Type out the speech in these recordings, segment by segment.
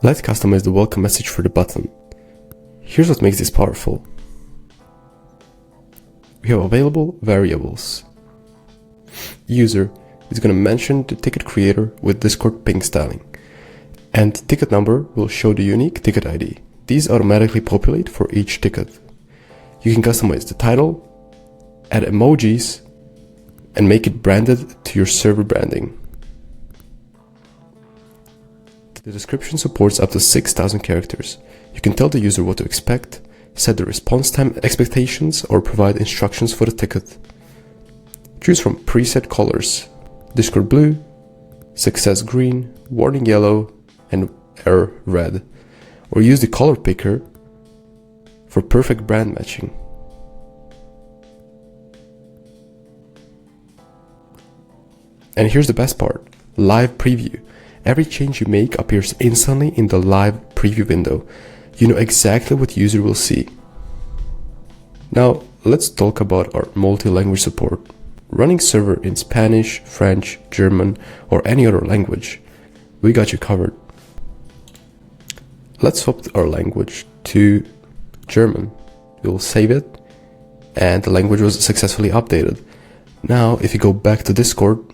Let's customize the welcome message for the button. Here's what makes this powerful. We have available variables. User is going to mention the ticket creator with Discord ping styling. And ticket number will show the unique ticket ID. These automatically populate for each ticket. You can customize the title, add emojis, and make it branded to your server branding. The description supports up to 6,000 characters. You can tell the user what to expect, set the response time expectations, or provide instructions for the ticket. Choose from preset colors: Discord blue, success green, warning yellow, and error red. Or use the color picker for perfect brand matching. And here's the best part: live preview. Every change you make appears instantly in the live preview window. You know exactly what user will see. Now let's talk about our multi-language support. Running server in Spanish, French, German, or any other language, we got you covered. Let's swap our language to German. We'll save it, and the language was successfully updated. Now if you go back to Discord,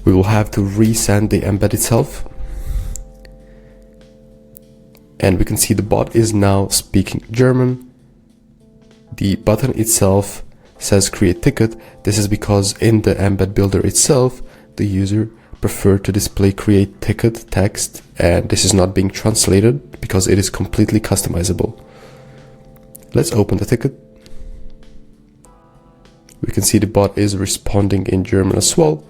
we will have to resend the embed itself, and we can see the bot is now speaking German. The button itself says create ticket. This is because in the embed builder itself, the user preferred to display create ticket text, and this is not being translated because it is completely customizable. Let's open the ticket. We can see the bot is responding in German as well.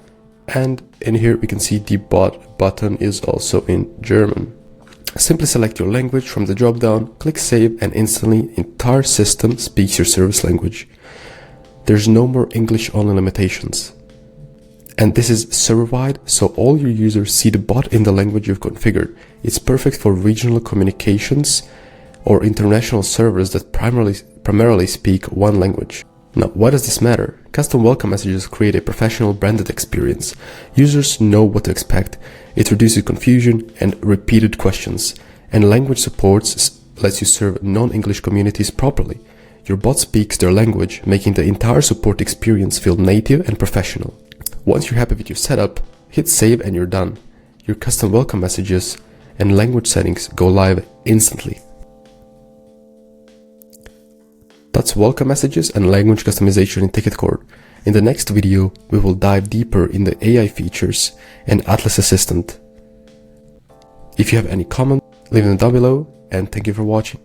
And in here we can see the bot button is also in German. Simply select your language from the drop down, click save, and instantly the entire system speaks your service language. There's no more English only limitations. And this is server-wide, so all your users see the bot in the language you've configured. It's perfect for regional communications or international servers that primarily speak one language. Now, why does this matter? Custom welcome messages create a professional branded experience. Users know what to expect. It reduces confusion and repeated questions. And language supports lets you serve non-English communities properly. Your bot speaks their language, making the entire support experience feel native and professional. Once you're happy with your setup, hit save and you're done. Your custom welcome messages and language settings go live instantly. That's welcome messages and language customization in TicketCord. In the next video, we will dive deeper in the AI features and Atlas Assistant. If you have any comments, leave them down below, and thank you for watching.